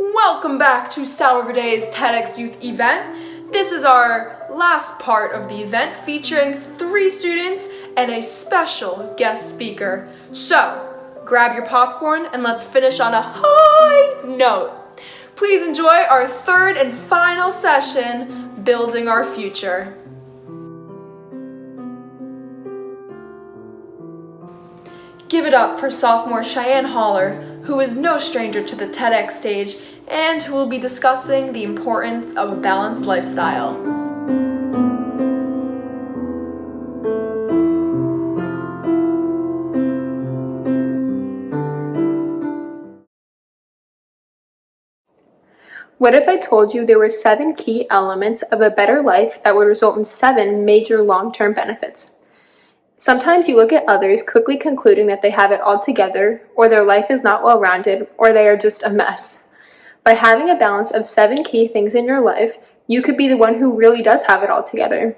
Welcome back to Saturday's TEDxYouth event. This is our last part of the event featuring 3 students and a special guest speaker. So, grab your popcorn and let's finish on a high note. Please enjoy our 3rd and final session, Building Our Future. Give it up for sophomore Cheyenne Holler, who is no stranger to the TEDx stage and who will be discussing the importance of a balanced lifestyle. What if I told you there were 7 key elements of a better life that would result in 7 major long-term benefits? Sometimes you look at others quickly concluding that they have it all together, or their life is not well-rounded, or they are just a mess. By having a balance of 7 key things in your life, you could be the one who really does have it all together.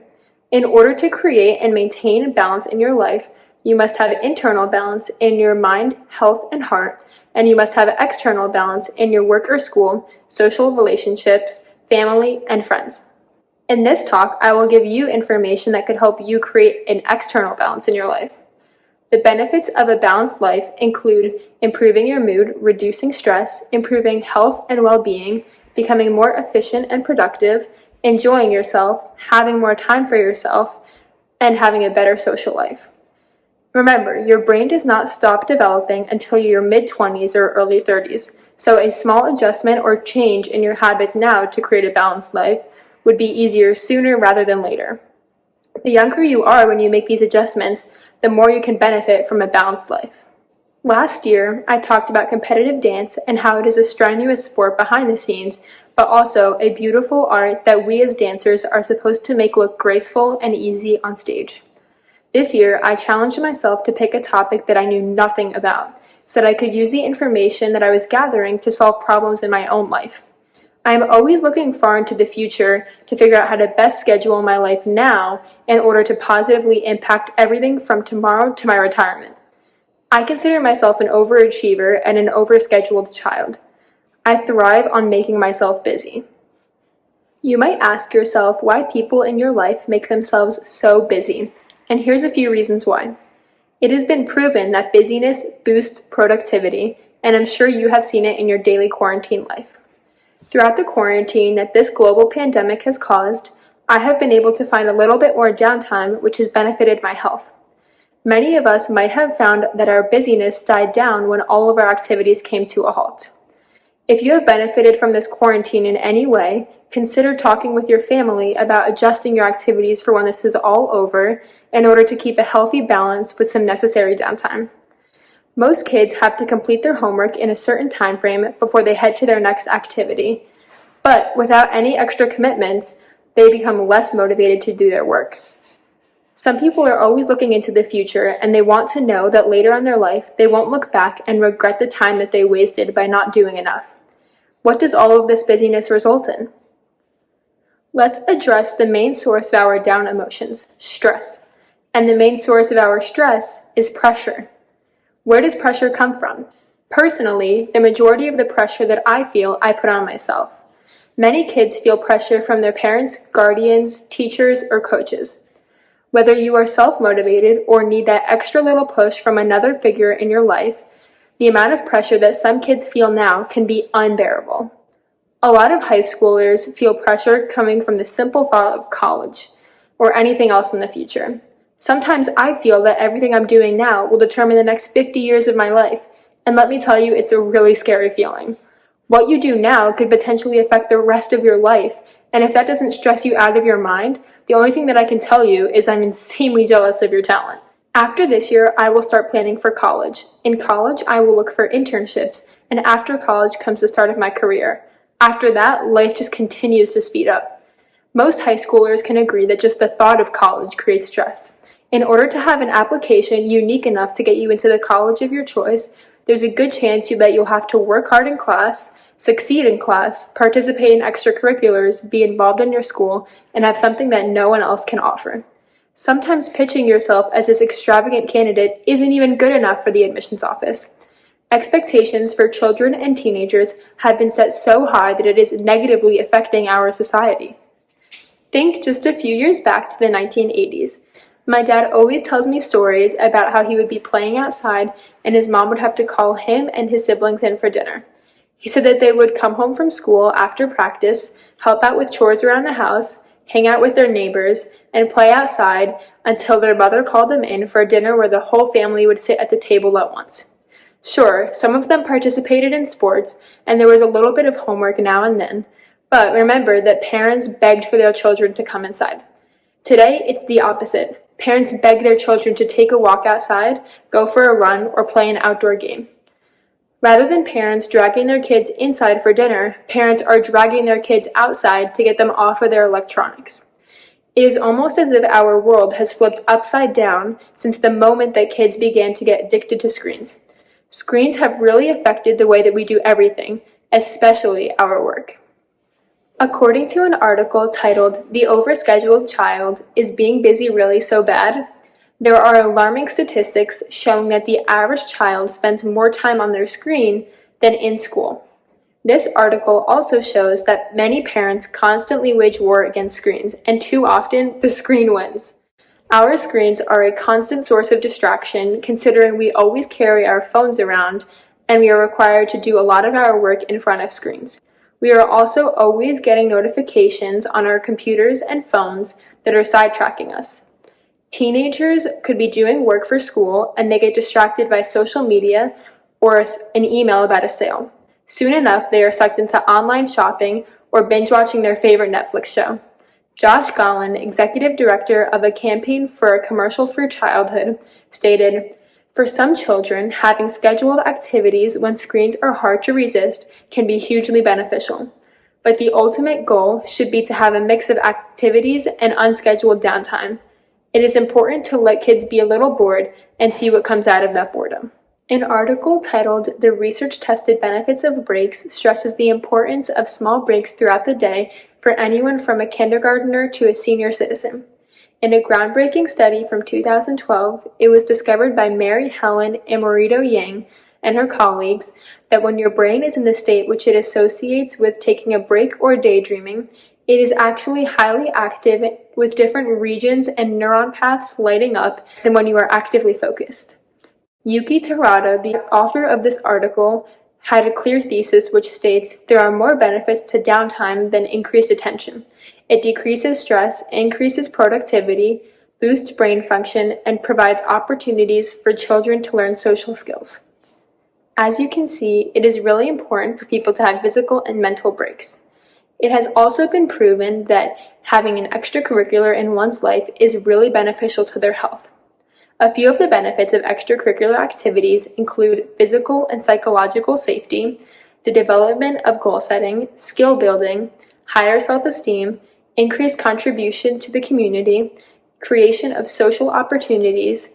In order to create and maintain balance in your life, you must have internal balance in your mind, health, and heart, and you must have external balance in your work or school, social relationships, family, and friends. In this talk, I will give you information that could help you create an external balance in your life. The benefits of a balanced life include improving your mood, reducing stress, improving health and well-being, becoming more efficient and productive, enjoying yourself, having more time for yourself, and having a better social life. Remember, your brain does not stop developing until your mid-20s or early 30s, so a small adjustment or change in your habits now to create a balanced life would be easier sooner rather than later. The younger you are when you make these adjustments, the more you can benefit from a balanced life. Last year, I talked about competitive dance and how it is a strenuous sport behind the scenes, but also a beautiful art that we as dancers are supposed to make look graceful and easy on stage. This year, I challenged myself to pick a topic that I knew nothing about, so that I could use the information that I was gathering to solve problems in my own life. I am always looking far into the future to figure out how to best schedule my life now in order to positively impact everything from tomorrow to my retirement. I consider myself an overachiever and an overscheduled child. I thrive on making myself busy. You might ask yourself why people in your life make themselves so busy, and here's a few reasons why. It has been proven that busyness boosts productivity, and I'm sure you have seen it in your daily quarantine life. Throughout the quarantine that this global pandemic has caused, I have been able to find a little bit more downtime, which has benefited my health. Many of us might have found that our busyness died down when all of our activities came to a halt. If you have benefited from this quarantine in any way, consider talking with your family about adjusting your activities for when this is all over in order to keep a healthy balance with some necessary downtime. Most kids have to complete their homework in a certain time frame before they head to their next activity, but without any extra commitments, they become less motivated to do their work. Some people are always looking into the future, and they want to know that later in their life, they won't look back and regret the time that they wasted by not doing enough. What does all of this busyness result in? Let's address the main source of our down emotions, stress. And the main source of our stress is pressure. Where does pressure come from? Personally, the majority of the pressure that I feel, I put on myself. Many kids feel pressure from their parents, guardians, teachers, or coaches. Whether you are self-motivated or need that extra little push from another figure in your life, the amount of pressure that some kids feel now can be unbearable. A lot of high schoolers feel pressure coming from the simple thought of college or anything else in the future. Sometimes I feel that everything I'm doing now will determine the next 50 years of my life, and let me tell you, it's a really scary feeling. What you do now could potentially affect the rest of your life, and if that doesn't stress you out of your mind, the only thing that I can tell you is I'm insanely jealous of your talent. After this year, I will start planning for college. In college, I will look for internships, and after college comes the start of my career. After that, life just continues to speed up. Most high schoolers can agree that just the thought of college creates stress. In order to have an application unique enough to get you into the college of your choice, there's a good chance that you'll have to work hard in class, succeed in class, participate in extracurriculars, be involved in your school, and have something that no one else can offer. Sometimes pitching yourself as this extravagant candidate isn't even good enough for the admissions office. Expectations for children and teenagers have been set so high that it is negatively affecting our society. Think just a few years back to the 1980s. My dad always tells me stories about how he would be playing outside and his mom would have to call him and his siblings in for dinner. He said that they would come home from school after practice, help out with chores around the house, hang out with their neighbors, and play outside until their mother called them in for a dinner where the whole family would sit at the table at once. Sure, some of them participated in sports, and there was a little bit of homework now and then, but remember that parents begged for their children to come inside. Today, it's the opposite. Parents beg their children to take a walk outside, go for a run, or play an outdoor game. Rather than parents dragging their kids inside for dinner, parents are dragging their kids outside to get them off of their electronics. It is almost as if our world has flipped upside down since the moment that kids began to get addicted to screens. Screens have really affected the way that we do everything, especially our work. According to an article titled, "The Overscheduled Child, Is Being Busy Really So Bad?" there are alarming statistics showing that the average child spends more time on their screen than in school. This article also shows that many parents constantly wage war against screens, and too often, the screen wins. Our screens are a constant source of distraction, considering we always carry our phones around, and we are required to do a lot of our work in front of screens. We are also always getting notifications on our computers and phones that are sidetracking us. Teenagers could be doing work for school, and they get distracted by social media or an email about a sale. Soon enough, they are sucked into online shopping or binge watching their favorite Netflix show. Josh Gollin, executive director of a campaign for a commercial for childhood, stated, "For some children, having scheduled activities when screens are hard to resist can be hugely beneficial. But the ultimate goal should be to have a mix of activities and unscheduled downtime. It is important to let kids be a little bored and see what comes out of that boredom." An article titled "The Research-Tested Benefits of Breaks" stresses the importance of small breaks throughout the day for anyone from a kindergartner to a senior citizen. In a groundbreaking study from 2012, it was discovered by Mary Helen Amorito Yang and her colleagues that when your brain is in the state which it associates with taking a break or daydreaming, it is actually highly active with different regions and neuron paths lighting up than when you are actively focused. Yuki Terada, the author of this article, had a clear thesis which states there are more benefits to downtime than increased attention. It decreases stress, increases productivity, boosts brain function, and provides opportunities for children to learn social skills. As you can see, it is really important for people to have physical and mental breaks. It has also been proven that having an extracurricular in one's life is really beneficial to their health. A few of the benefits of extracurricular activities include physical and psychological safety, the development of goal setting, skill building, higher self-esteem, increased contribution to the community, creation of social opportunities,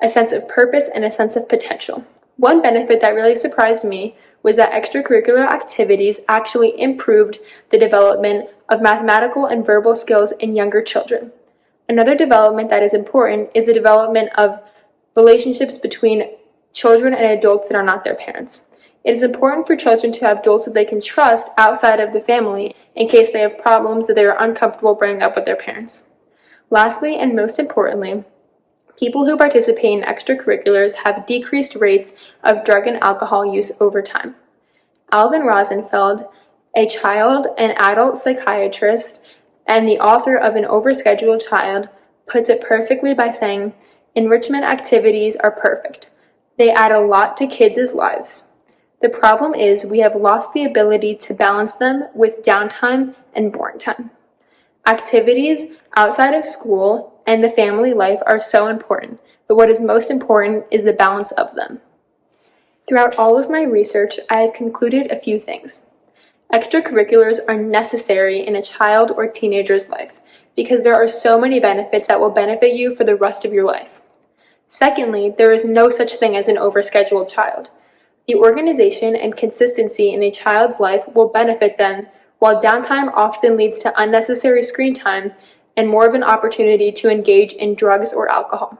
a sense of purpose, and a sense of potential. One benefit that really surprised me was that extracurricular activities actually improved the development of mathematical and verbal skills in younger children. Another development that is important is the development of relationships between children and adults that are not their parents. It is important for children to have adults that they can trust outside of the family in case they have problems that they are uncomfortable bringing up with their parents. Lastly, and most importantly, people who participate in extracurriculars have decreased rates of drug and alcohol use over time. Alvin Rosenfeld, a child and adult psychiatrist and the author of An Overscheduled Child, puts it perfectly by saying, "Enrichment activities are perfect. They add a lot to kids' lives. The problem is we have lost the ability to balance them with downtime and boring time." Activities outside of school and the family life are so important, but what is most important is the balance of them. Throughout all of my research, I have concluded a few things. Extracurriculars are necessary in a child or teenager's life because there are so many benefits that will benefit you for the rest of your life. Secondly, there is no such thing as an overscheduled child. The organization and consistency in a child's life will benefit them, while downtime often leads to unnecessary screen time and more of an opportunity to engage in drugs or alcohol.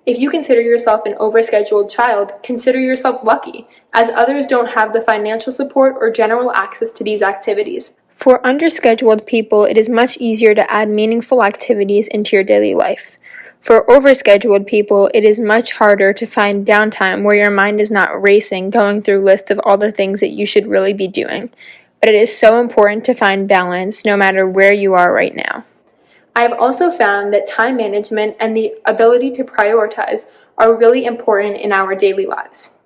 If you consider yourself an overscheduled child, consider yourself lucky, as others don't have the financial support or general access to these activities. For underscheduled people, it is much easier to add meaningful activities into your daily life. For overscheduled people, it is much harder to find downtime where your mind is not racing, going through lists of all the things that you should really be doing. But it is so important to find balance no matter where you are right now. I have also found that time management and the ability to prioritize are really important in our daily lives.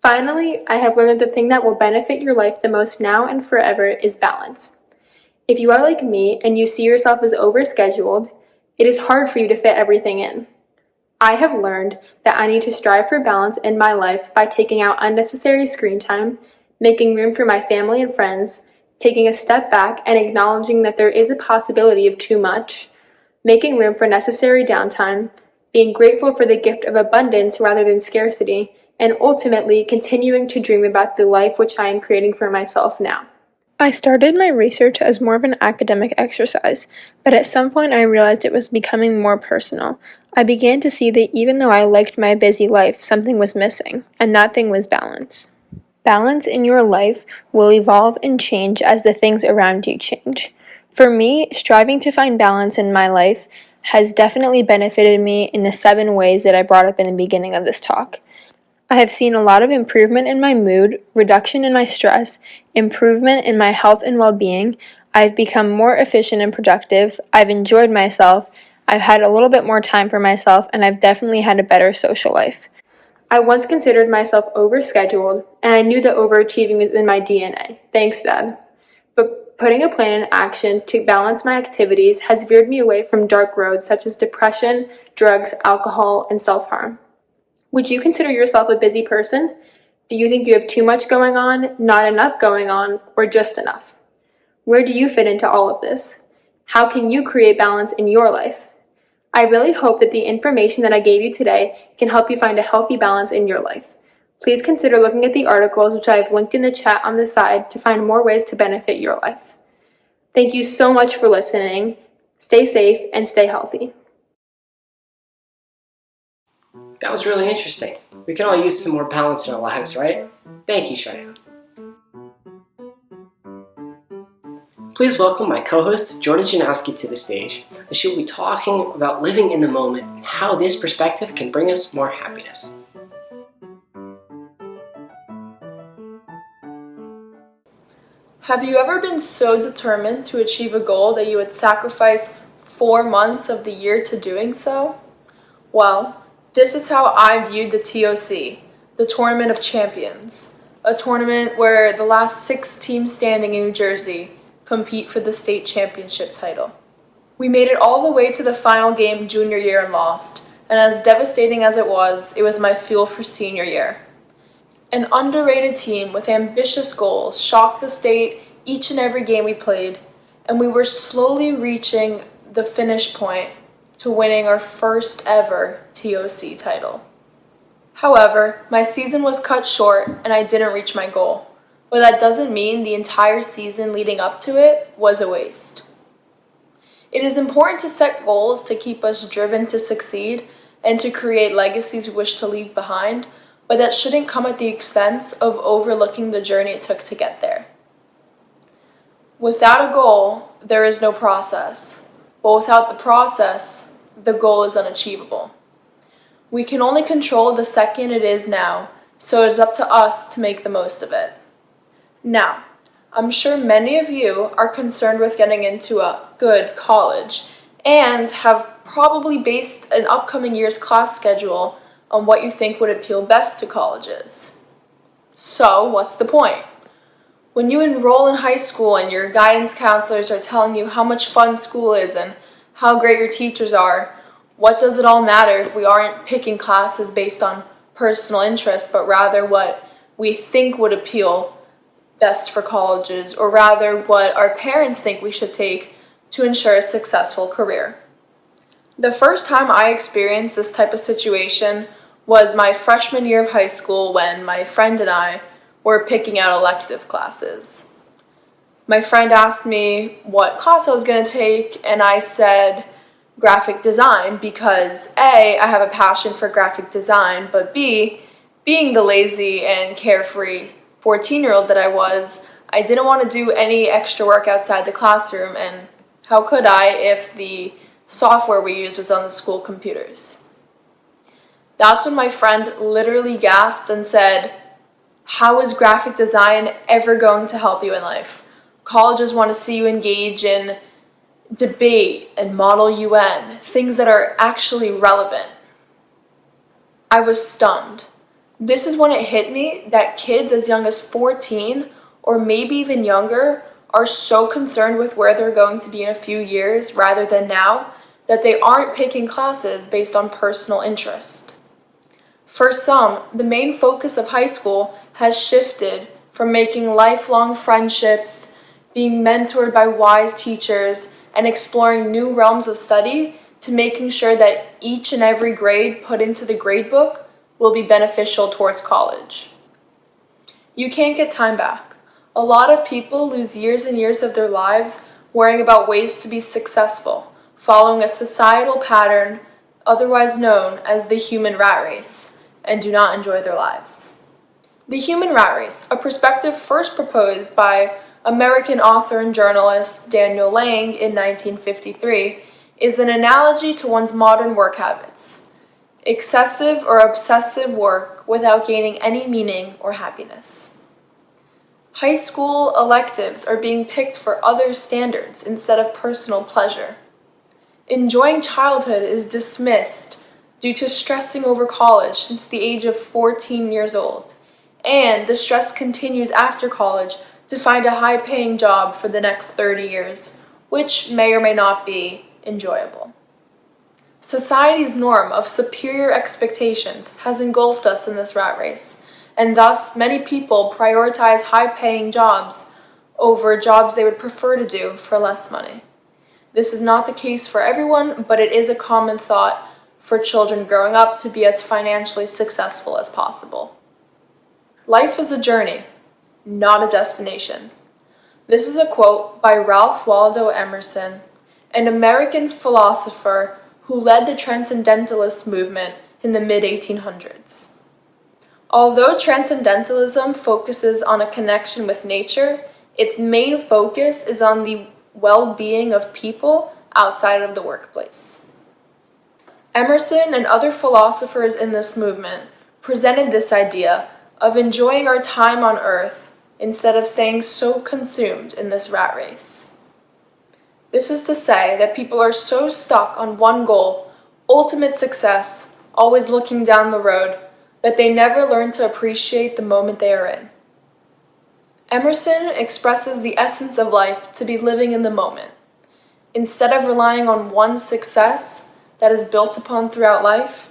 Finally, I have learned that the thing that will benefit your life the most now and forever is balance. If you are like me and you see yourself as overscheduled, it is hard for you to fit everything in. I have learned that I need to strive for balance in my life by taking out unnecessary screen time, making room for my family and friends, taking a step back and acknowledging that there is a possibility of too much, making room for necessary downtime, being grateful for the gift of abundance rather than scarcity, and ultimately continuing to dream about the life which I am creating for myself now. I started my research as more of an academic exercise, but at some point I realized it was becoming more personal. I began to see that even though I liked my busy life, something was missing, and that thing was balance. Balance in your life will evolve and change as the things around you change. For me, striving to find balance in my life has definitely benefited me in the 7 ways that I brought up in the beginning of this talk. I have seen a lot of improvement in my mood, reduction in my stress, improvement in my health and well-being. I've become more efficient and productive. I've enjoyed myself. I've had a little bit more time for myself, and I've definitely had a better social life. I once considered myself overscheduled, and I knew that overachieving was in my DNA. Thanks, Dad. But putting a plan in action to balance my activities has veered me away from dark roads such as depression, drugs, alcohol, and self-harm. Would you consider yourself a busy person? Do you think you have too much going on, not enough going on, or just enough? Where do you fit into all of this? How can you create balance in your life? I really hope that the information that I gave you today can help you find a healthy balance in your life. Please consider looking at the articles which I have linked in the chat on the side to find more ways to benefit your life. Thank you so much for listening. Stay safe and stay healthy. That was really interesting. We can all use some more balance in our lives, right? Thank you, Cheyenne. Please welcome my co-host, Jordan Janowski, to the stage, as she will be talking about living in the moment and how this perspective can bring us more happiness. Have you ever been so determined to achieve a goal that you would sacrifice 4 months of the year to doing so? Well, this is how I viewed the TOC, the Tournament of Champions, a tournament where the last 6 teams standing in New Jersey compete for the state championship title. We made it all the way to the final game junior year and lost, and as devastating as it was my fuel for senior year. An underrated team with ambitious goals shocked the state each and every game we played, and we were slowly reaching the finish point to winning our first ever TOC title. However, my season was cut short and I didn't reach my goal, but that doesn't mean the entire season leading up to it was a waste. It is important to set goals to keep us driven to succeed and to create legacies we wish to leave behind, but that shouldn't come at the expense of overlooking the journey it took to get there. Without a goal, there is no process, but without the process, the goal is unachievable. We can only control the second it is now, so it is up to us to make the most of it. Now, I'm sure many of you are concerned with getting into a good college and have probably based an upcoming year's class schedule on what you think would appeal best to colleges. So, what's the point? When you enroll in high school and your guidance counselors are telling you how much fun school is and how great your teachers are, what does it all matter if we aren't picking classes based on personal interest, but rather what we think would appeal best for colleges, or rather what our parents think we should take to ensure a successful career? The first time I experienced this type of situation was my freshman year of high school when my friend and I were picking out elective classes. My friend asked me what class I was going to take, and I said graphic design because A, I have a passion for graphic design, but B, being the lazy and carefree 14-year-old that I was, I didn't want to do any extra work outside the classroom, and how could I if the software we used was on the school computers? That's when my friend literally gasped and said, "How is graphic design ever going to help you in life? Colleges want to see you engage in debate and model UN, things that are actually relevant." I was stunned. This is when it hit me that kids as young as 14 or maybe even younger are so concerned with where they're going to be in a few years rather than now that they aren't picking classes based on personal interest. For some, the main focus of high school has shifted from making lifelong friendships, being mentored by wise teachers, and exploring new realms of study to making sure that each and every grade put into the gradebook will be beneficial towards college. You can't get time back. A lot of people lose years and years of their lives worrying about ways to be successful, following a societal pattern otherwise known as the human rat race, and do not enjoy their lives. The human rat race, a perspective first proposed by American author and journalist Daniel Lang in 1953, is an analogy to one's modern work habits. Excessive or obsessive work without gaining any meaning or happiness. High school electives are being picked for other standards instead of personal pleasure. Enjoying childhood is dismissed due to stressing over college since the age of 14 years old, and the stress continues after college to find a high-paying job for the next 30 years, which may or may not be enjoyable. Society's norm of superior expectations has engulfed us in this rat race, and thus many people prioritize high-paying jobs over jobs they would prefer to do for less money. This is not the case for everyone, but it is a common thought for children growing up to be as financially successful as possible. Life is a journey, not a destination. This is a quote by Ralph Waldo Emerson, an American philosopher who led the Transcendentalist movement in the mid-1800s. Although Transcendentalism focuses on a connection with nature, its main focus is on the well-being of people outside of the workplace. Emerson and other philosophers in this movement presented this idea of enjoying our time on Earth instead of staying so consumed in this rat race. This is to say that people are so stuck on one goal, ultimate success, always looking down the road, that they never learn to appreciate the moment they are in. Emerson expresses the essence of life to be living in the moment. Instead of relying on one success that is built upon throughout life,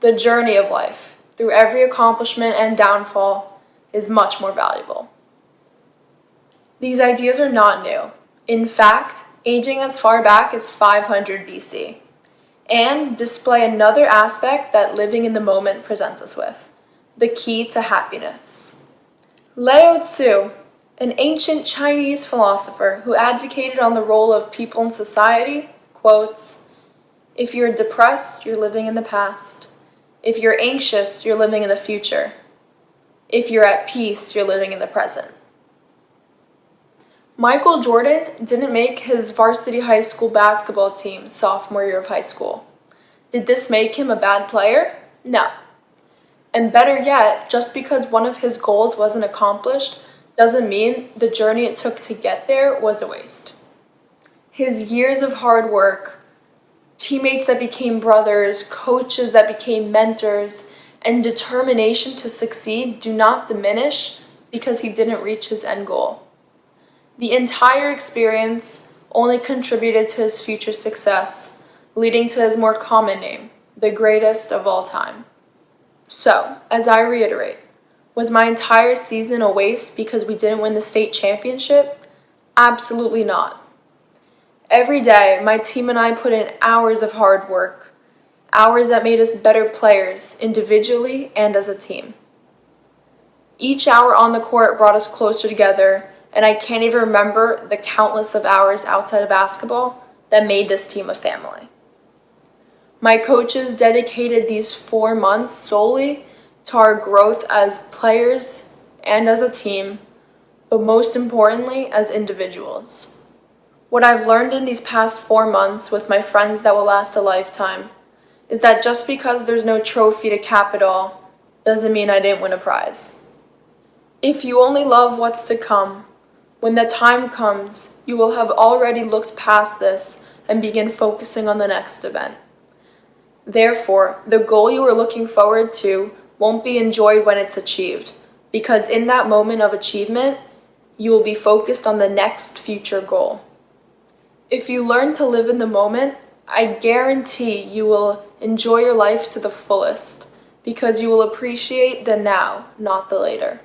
the journey of life, through every accomplishment and downfall, is much more valuable. These ideas are not new. In fact, aging as far back as 500 BC, and display another aspect that living in the moment presents us with, the key to happiness. Lao Tzu, an ancient Chinese philosopher who advocated on the role of people in society, quotes, "If you're depressed, you're living in the past. If you're anxious, you're living in the future. If you're at peace, you're living in the present." Michael Jordan didn't make his varsity high school basketball team sophomore year of high school. Did this make him a bad player? No. And better yet, just because one of his goals wasn't accomplished doesn't mean the journey it took to get there was a waste. His years of hard work, teammates that became brothers, coaches that became mentors, and determination to succeed do not diminish because he didn't reach his end goal. The entire experience only contributed to his future success, leading to his more common name, the greatest of all time. So, as I reiterate, was my entire season a waste because we didn't win the state championship? Absolutely not. Every day, my team and I put in hours of hard work, hours that made us better players individually and as a team. Each hour on the court brought us closer together, and I can't even remember the countless of hours outside of basketball that made this team a family. My coaches dedicated these 4 months solely to our growth as players and as a team, but most importantly, as individuals. What I've learned in these past 4 months with my friends that will last a lifetime is that just because there's no trophy to cap it all, doesn't mean I didn't win a prize. If you only love what's to come, when the time comes, you will have already looked past this and begin focusing on the next event. Therefore, the goal you are looking forward to won't be enjoyed when it's achieved, because in that moment of achievement, you will be focused on the next future goal. If you learn to live in the moment, I guarantee you will enjoy your life to the fullest, because you will appreciate the now, not the later.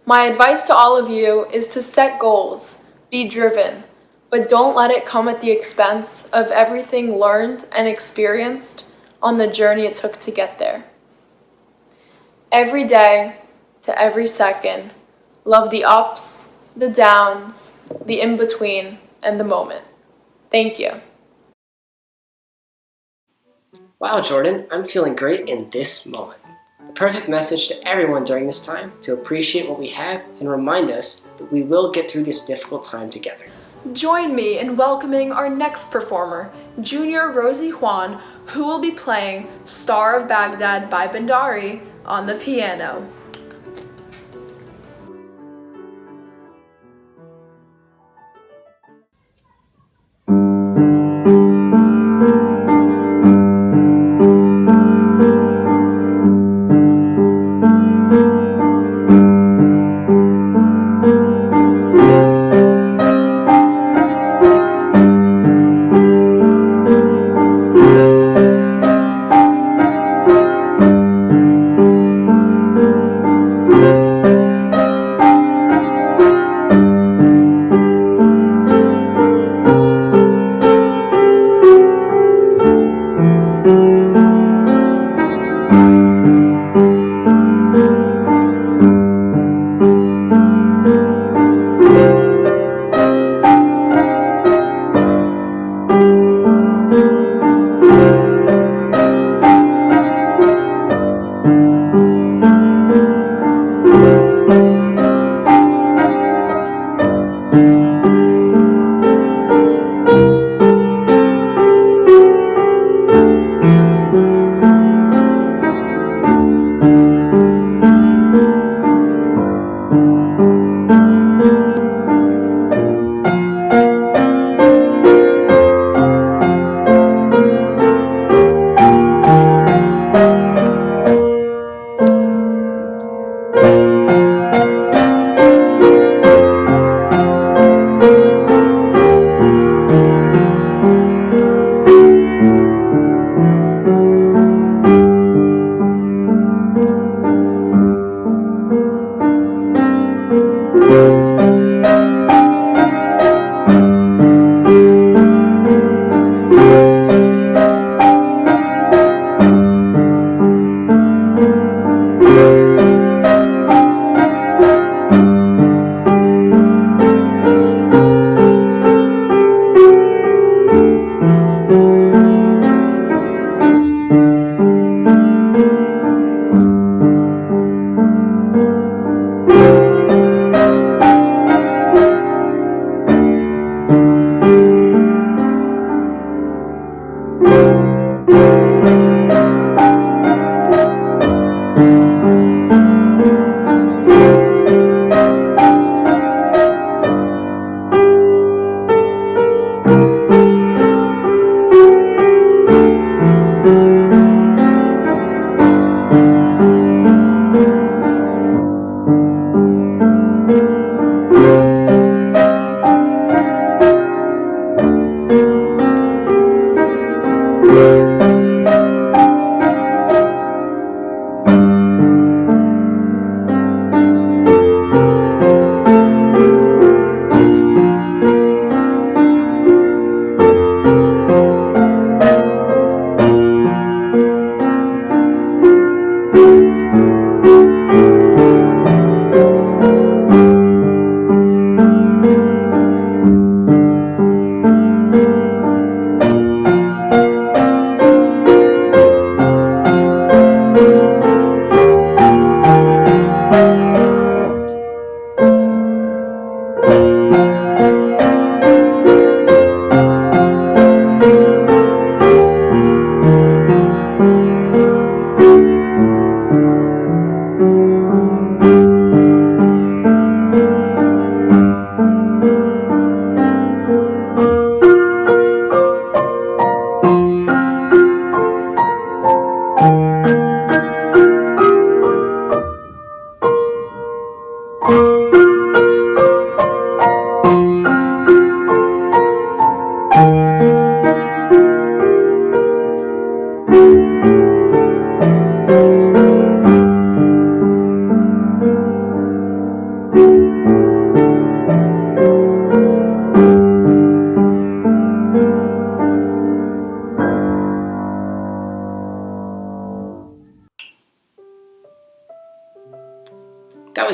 My advice to all of you is to set goals, be driven, but don't let it come at the expense of everything learned and experienced on the journey it took to get there. Every day to every second, love the ups, the downs, the in-between, and the moment. Thank you. Wow, Jordan, I'm feeling great in this moment. The perfect message to everyone during this time to appreciate what we have and remind us that we will get through this difficult time together. Join me in welcoming our next performer, Junior Rosie Juan, who will be playing Star of Baghdad by Bandari on the piano.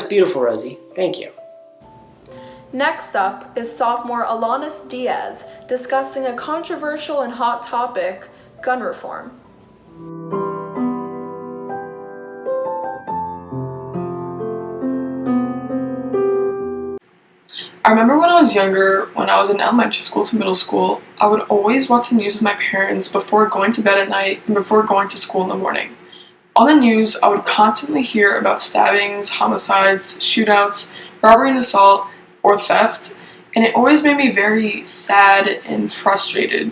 was beautiful, Rosie. Thank you. Next up is sophomore Alanis Diaz discussing a controversial and hot topic, gun reform. I remember when I was younger, when I was in elementary school to middle school, I would always watch the news with my parents before going to bed at night and before going to school in the morning. On the news, I would constantly hear about stabbings, homicides, shootouts, robbery and assault, or theft, and it always made me very sad and frustrated.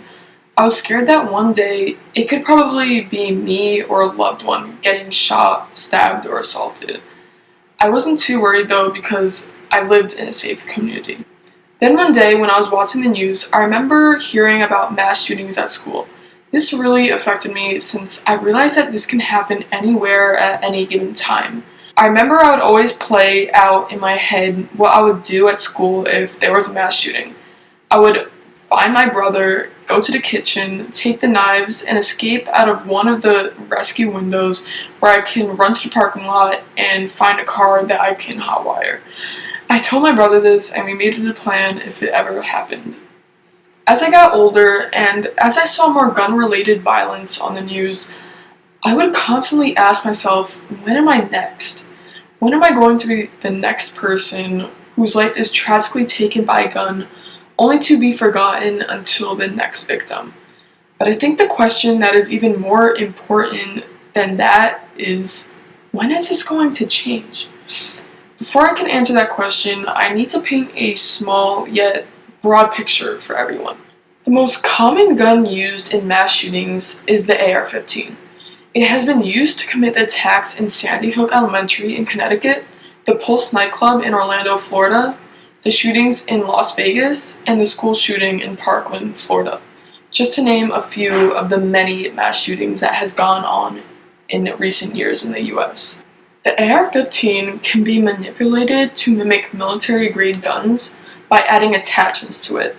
I was scared that one day it could probably be me or a loved one getting shot, stabbed, or assaulted. I wasn't too worried though because I lived in a safe community. Then one day when I was watching the news, I remember hearing about mass shootings at school. This really affected me since I realized that this can happen anywhere at any given time. I remember I would always play out in my head what I would do at school if there was a mass shooting. I would find my brother, go to the kitchen, take the knives, and escape out of one of the rescue windows where I can run to the parking lot and find a car that I can hotwire. I told my brother this and we made it a plan if it ever happened. As I got older and as I saw more gun-related violence on the news, I would constantly ask myself, when am I next? When am I going to be the next person whose life is tragically taken by a gun, only to be forgotten until the next victim? But I think the question that is even more important than that is, when is this going to change? Before I can answer that question, I need to paint a small yet broad picture for everyone. The most common gun used in mass shootings is the AR-15. It has been used to commit the attacks in Sandy Hook Elementary in Connecticut, the Pulse nightclub in Orlando, Florida, the shootings in Las Vegas, and the school shooting in Parkland, Florida, just to name a few of the many mass shootings that has gone on in recent years in the US. The AR-15 can be manipulated to mimic military-grade guns by adding attachments to it.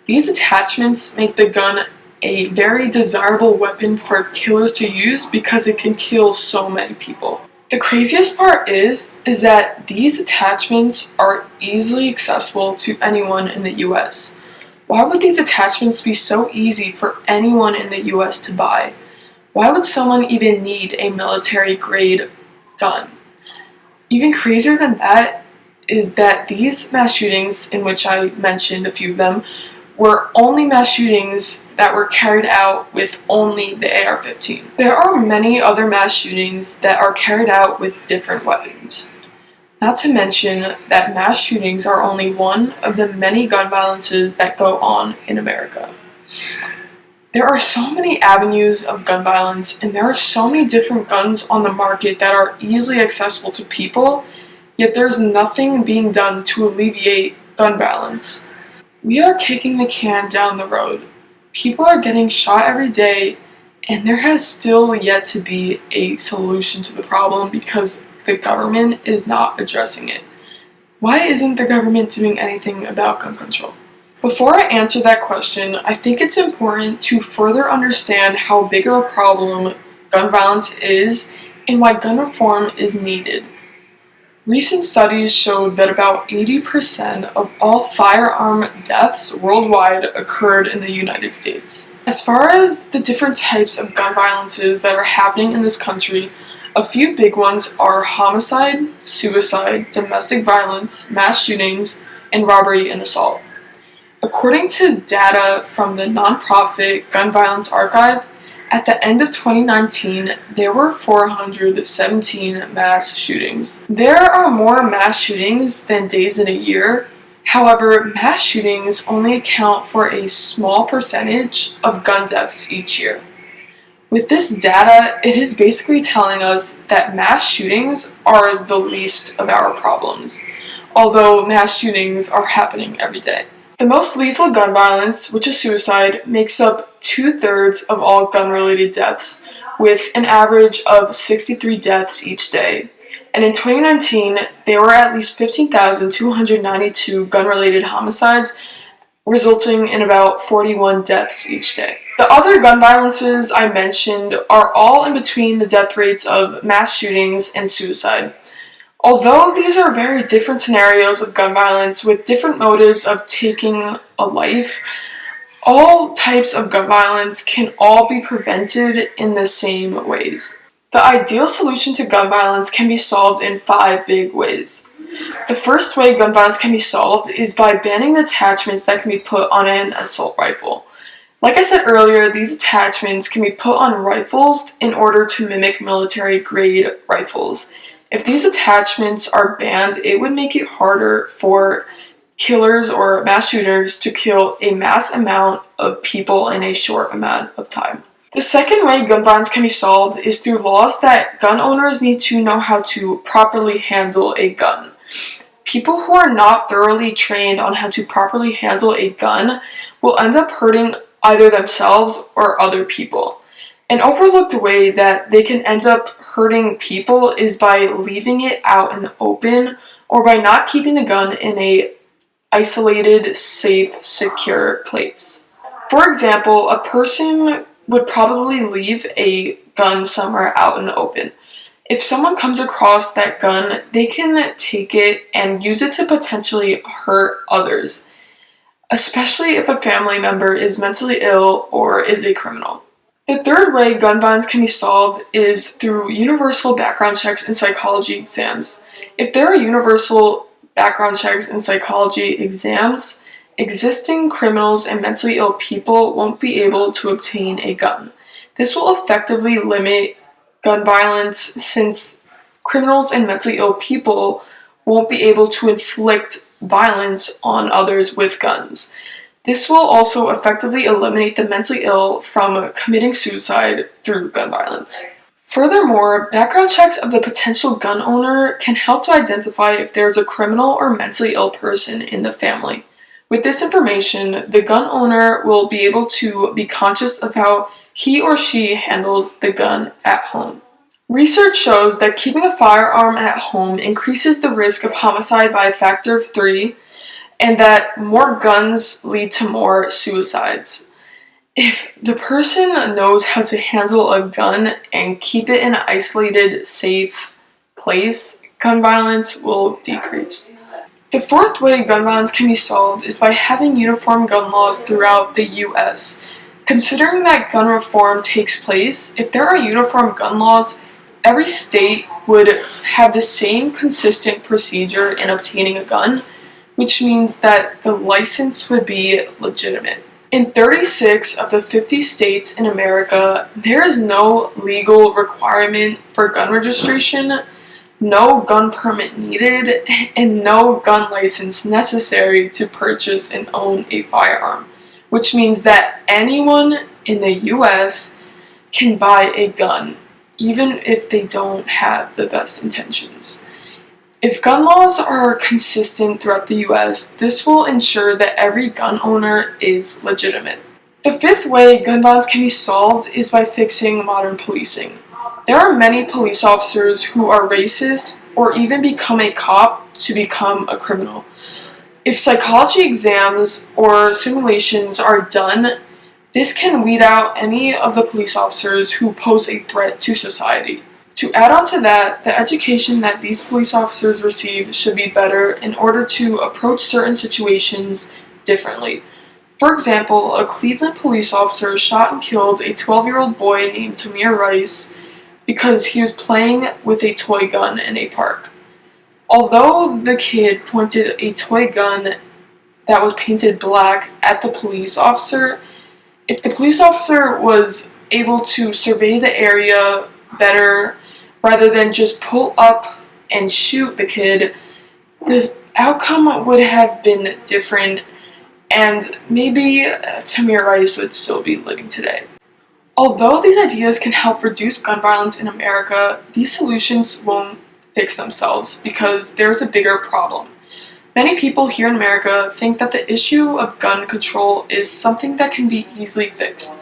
These attachments make the gun a very desirable weapon for killers to use because it can kill so many people. The craziest part is that these attachments are easily accessible to anyone in the US. Why would these attachments be so easy for anyone in the US to buy? Why would someone even need a military-grade gun? Even crazier than that is that these mass shootings, in which I mentioned a few of them, were only mass shootings that were carried out with only the AR-15. There are many other mass shootings that are carried out with different weapons. Not to mention that mass shootings are only one of the many gun violences that go on in America. There are so many avenues of gun violence, and there are so many different guns on the market that are easily accessible to people, yet there's nothing being done to alleviate gun violence. We are kicking the can down the road. People are getting shot every day, and there has still yet to be a solution to the problem because the government is not addressing it. Why isn't the government doing anything about gun control? Before I answer that question, I think it's important to further understand how big of a problem gun violence is and why gun reform is needed. Recent studies showed that about 80% of all firearm deaths worldwide occurred in the United States. As far as the different types of gun violences that are happening in this country, a few big ones are homicide, suicide, domestic violence, mass shootings, and robbery and assault. According to data from the nonprofit Gun Violence Archive, at the end of 2019, there were 417 mass shootings. There are more mass shootings than days in a year. However, mass shootings only account for a small percentage of gun deaths each year. With this data, it is basically telling us that mass shootings are the least of our problems, although mass shootings are happening every day. The most lethal gun violence, which is suicide, makes up 2/3 of all gun-related deaths, with an average of 63 deaths each day. And in 2019, there were at least 15,292 gun-related homicides, resulting in about 41 deaths each day. The other gun violences I mentioned are all in between the death rates of mass shootings and suicide. Although these are very different scenarios of gun violence with different motives of taking a life, all types of gun violence can all be prevented in the same ways. The ideal solution to gun violence can be solved in 5 big ways. The first way gun violence can be solved is by banning the attachments that can be put on an assault rifle. Like I said earlier, these attachments can be put on rifles in order to mimic military-grade rifles. If these attachments are banned, it would make it harder for killers or mass shooters to kill a mass amount of people in a short amount of time. The second way gun violence can be solved is through laws that gun owners need to know how to properly handle a gun. People who are not thoroughly trained on how to properly handle a gun will end up hurting either themselves or other people. An overlooked way that they can end up hurting people is by leaving it out in the open or by not keeping the gun in a isolated, safe, secure place. For example, a person would probably leave a gun somewhere out in the open. If someone comes across that gun, they can take it and use it to potentially hurt others, especially if a family member is mentally ill or is a criminal. The third way gun violence can be solved is through universal background checks and psychology exams. If there are universal background checks and psychology exams, existing criminals and mentally ill people won't be able to obtain a gun. This will effectively limit gun violence since criminals and mentally ill people won't be able to inflict violence on others with guns. This will also effectively eliminate the mentally ill from committing suicide through gun violence. Furthermore, background checks of the potential gun owner can help to identify if there is a criminal or mentally ill person in the family. With this information, the gun owner will be able to be conscious of how he or she handles the gun at home. Research shows that keeping a firearm at home increases the risk of homicide by a factor of 3, and that more guns lead to more suicides. If the person knows how to handle a gun and keep it in an isolated, safe place, gun violence will decrease. The fourth way gun violence can be solved is by having uniform gun laws throughout the US. Considering that gun reform takes place, if there are uniform gun laws, every state would have the same consistent procedure in obtaining a gun, which means that the license would be legitimate. In 36 of the 50 states in America, there is no legal requirement for gun registration, no gun permit needed, and no gun license necessary to purchase and own a firearm, which means that anyone in the US can buy a gun, even if they don't have the best intentions. If gun laws are consistent throughout the US, this will ensure that every gun owner is legitimate. The fifth way gun violence can be solved is by fixing modern policing. There are many police officers who are racist or even become a cop to become a criminal. If psychology exams or simulations are done, this can weed out any of the police officers who pose a threat to society. To add on to that, the education that these police officers receive should be better in order to approach certain situations differently. For example, a Cleveland police officer shot and killed a 12-year-old boy named Tamir Rice because he was playing with a toy gun in a park. Although the kid pointed a toy gun that was painted black at the police officer, if the police officer was able to survey the area better rather than just pull up and shoot the kid, the outcome would have been different, and maybe Tamir Rice would still be living today. Although these ideas can help reduce gun violence in America, these solutions won't fix themselves because there's a bigger problem. Many people here in America think that the issue of gun control is something that can be easily fixed.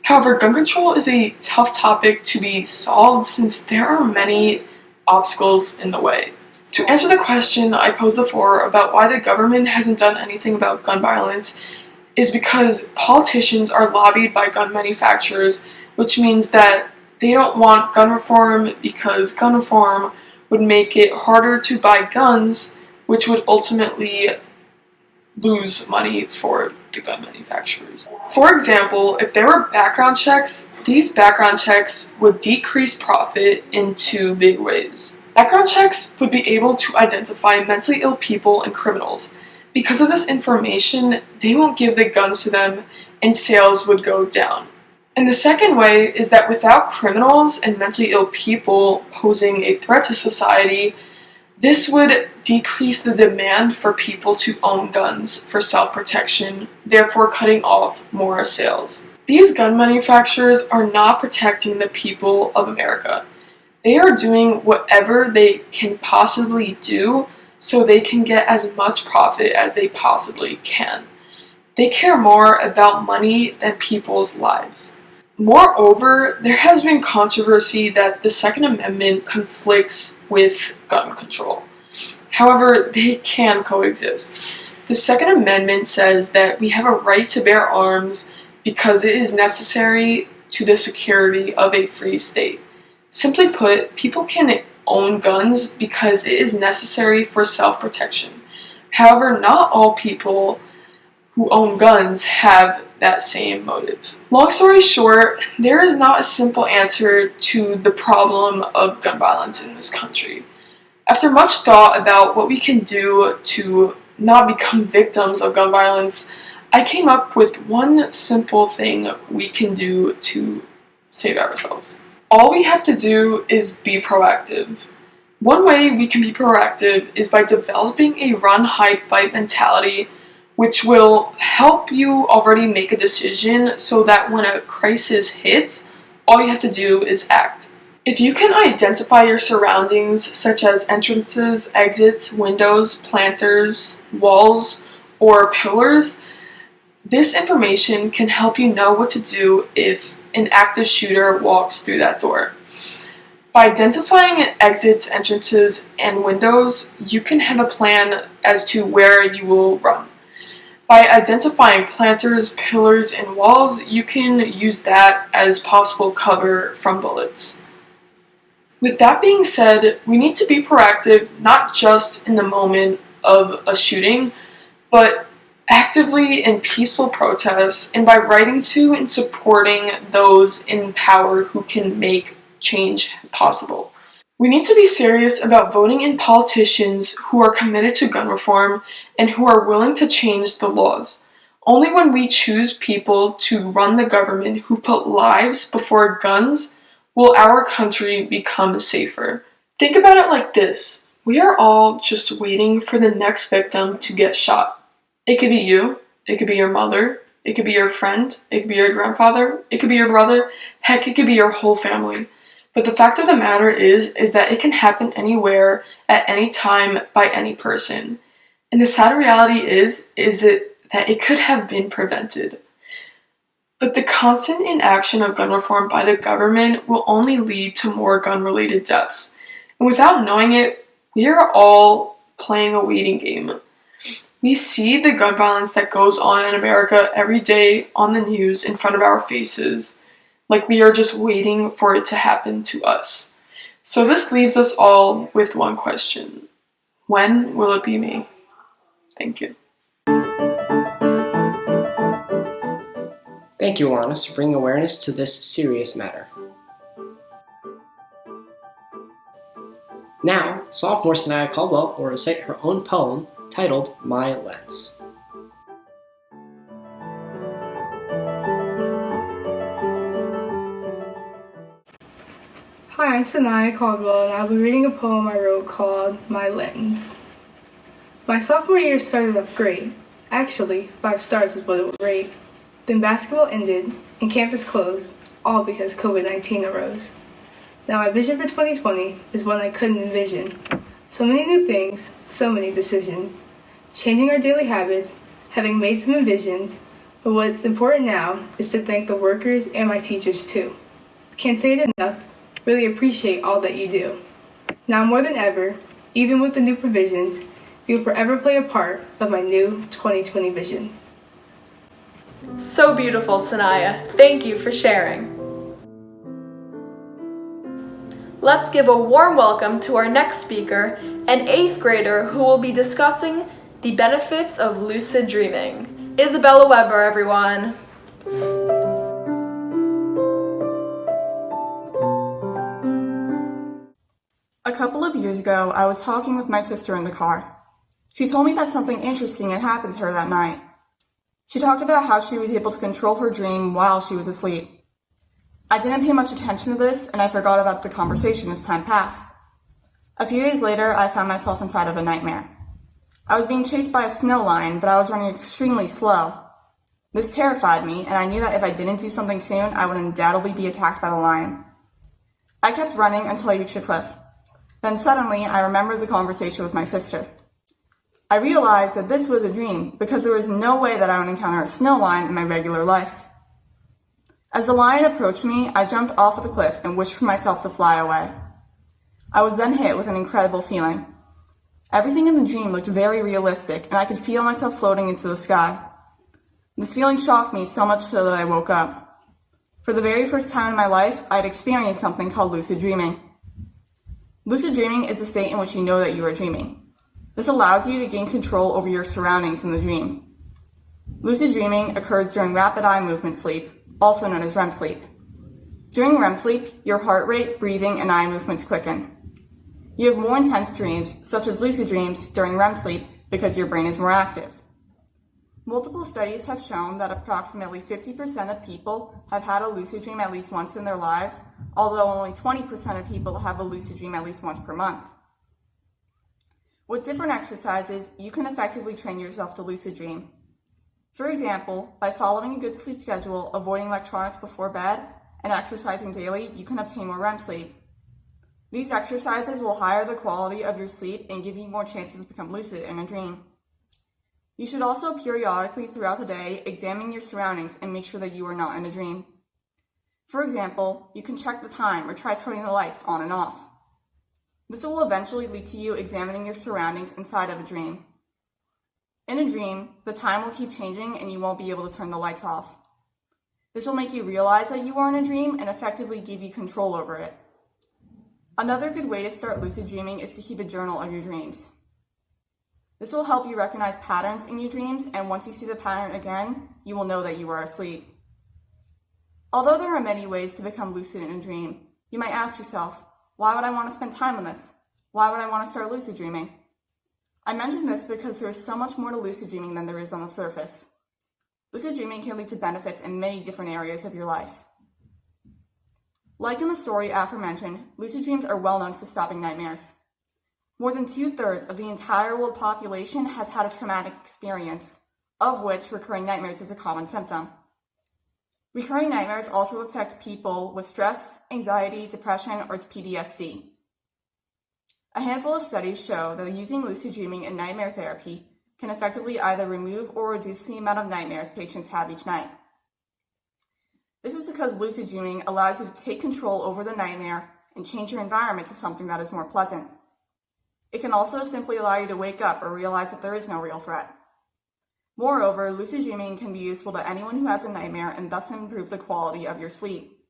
However, gun control is a tough topic to be solved since there are many obstacles in the way. To answer the question I posed before about why the government hasn't done anything about gun violence is because politicians are lobbied by gun manufacturers, which means that they don't want gun reform because gun reform would make it harder to buy guns, which would ultimately lose money for the gun manufacturers. For example, if there were background checks, these background checks would decrease profit in two big ways. Background checks would be able to identify mentally ill people and criminals. Because of this information, they won't give the guns to them and sales would go down. And the second way is that without criminals and mentally ill people posing a threat to society, this would decrease the demand for people to own guns for self-protection, therefore cutting off more sales. These gun manufacturers are not protecting the people of America. They are doing whatever they can possibly do so they can get as much profit as they possibly can. They care more about money than people's lives. Moreover, there has been controversy that the Second Amendment conflicts with gun control. However, they can coexist. The Second Amendment says that we have a right to bear arms because it is necessary to the security of a free state. Simply put, people can own guns because it is necessary for self-protection. However, not all people who own guns have that same motive. Long story short, there is not a simple answer to the problem of gun violence in this country. After much thought about what we can do to not become victims of gun violence, I came up with one simple thing we can do to save ourselves. All we have to do is be proactive. One way we can be proactive is by developing a run, hide, fight mentality, which will help you already make a decision so that when a crisis hits, all you have to do is act. If you can identify your surroundings, such as entrances, exits, windows, planters, walls, or pillars, this information can help you know what to do if an active shooter walks through that door. By identifying exits, entrances, and windows, you can have a plan as to where you will run. By identifying planters, pillars, and walls, you can use that as possible cover from bullets. With that being said, we need to be proactive not just in the moment of a shooting, but actively in peaceful protests and by writing to and supporting those in power who can make change possible. We need to be serious about voting in politicians who are committed to gun reform and who are willing to change the laws. Only when we choose people to run the government who put lives before guns will our country become safer. Think about it like this. We are all just waiting for the next victim to get shot. It could be you, it could be your mother, it could be your friend, it could be your grandfather, it could be your brother, heck, it could be your whole family. But the fact of the matter is that it can happen anywhere, at any time, by any person. And the sad reality is that it could have been prevented. But the constant inaction of gun reform by the government will only lead to more gun-related deaths. And without knowing it, we are all playing a waiting game. We see the gun violence that goes on in America every day on the news in front of our faces, like we are just waiting for it to happen to us. So this leaves us all with one question. When will it be me? Thank you. Thank you, Alanis, for bringing awareness to this serious matter. Now, sophomore Sanaya Caldwell will recite her own poem titled My Lens. Hi, I'm Sanaya Caldwell, and I'll be reading a poem I wrote called My Lens. My sophomore year started off great. Actually, 5 stars is what it would rate. Then basketball ended, and campus closed, all because COVID-19 arose. Now my vision for 2020 is one I couldn't envision. So many new things, so many decisions. Changing our daily habits, having made some envisions, but what's important now is to thank the workers and my teachers too. Can't say it enough, really appreciate all that you do. Now more than ever, even with the new provisions, you'll forever play a part of my new 2020 vision. So beautiful, Sanaya. Thank you for sharing. Let's give a warm welcome to our next speaker, an 8th grader who will be discussing the benefits of lucid dreaming. Isabella Weber, everyone. A couple of years ago, I was talking with my sister in the car. She told me that something interesting had happened to her that night. She talked about how she was able to control her dream while she was asleep. I didn't pay much attention to this, and I forgot about the conversation as time passed. A few days later, I found myself inside of a nightmare. I was being chased by a snow lion, but I was running extremely slow. This terrified me, and I knew that if I didn't do something soon, I would undoubtedly be attacked by the lion. I kept running until I reached a cliff. Then suddenly, I remembered the conversation with my sister. I realized that this was a dream because there was no way that I would encounter a snow lion in my regular life. As the lion approached me, I jumped off of the cliff and wished for myself to fly away. I was then hit with an incredible feeling. Everything in the dream looked very realistic, and I could feel myself floating into the sky. This feeling shocked me so much so that I woke up. For the very first time in my life, I had experienced something called lucid dreaming. Lucid dreaming is a state in which you know that you are dreaming. This allows you to gain control over your surroundings in the dream. Lucid dreaming occurs during rapid eye movement sleep, also known as REM sleep. During REM sleep, your heart rate, breathing, and eye movements quicken. You have more intense dreams, such as lucid dreams, during REM sleep because your brain is more active. Multiple studies have shown that approximately 50% of people have had a lucid dream at least once in their lives, although only 20% of people have a lucid dream at least once per month. With different exercises, you can effectively train yourself to lucid dream. For example, by following a good sleep schedule, avoiding electronics before bed, and exercising daily, you can obtain more REM sleep. These exercises will higher the quality of your sleep and give you more chances to become lucid in a dream. You should also periodically throughout the day examine your surroundings and make sure that you are not in a dream. For example, you can check the time or try turning the lights on and off. This will eventually lead to you examining your surroundings inside of a dream. In a dream, the time will keep changing and you won't be able to turn the lights off. This will make you realize that you are in a dream and effectively give you control over it. Another good way to start lucid dreaming is to keep a journal of your dreams. This will help you recognize patterns in your dreams, and once you see the pattern again, you will know that you are asleep. Although there are many ways to become lucid in a dream, you might ask yourself, why would I want to spend time on this? Why would I want to start lucid dreaming? I mention this because there is so much more to lucid dreaming than there is on the surface. Lucid dreaming can lead to benefits in many different areas of your life. Like in the story aforementioned, lucid dreams are well known for stopping nightmares. More than 2/3 of the entire world population has had a traumatic experience, of which recurring nightmares is a common symptom. Recurring nightmares also affect people with stress, anxiety, depression, or PTSD. A handful of studies show that using lucid dreaming in nightmare therapy can effectively either remove or reduce the amount of nightmares patients have each night. This is because lucid dreaming allows you to take control over the nightmare and change your environment to something that is more pleasant. It can also simply allow you to wake up or realize that there is no real threat. Moreover, lucid dreaming can be useful to anyone who has a nightmare and thus improve the quality of your sleep.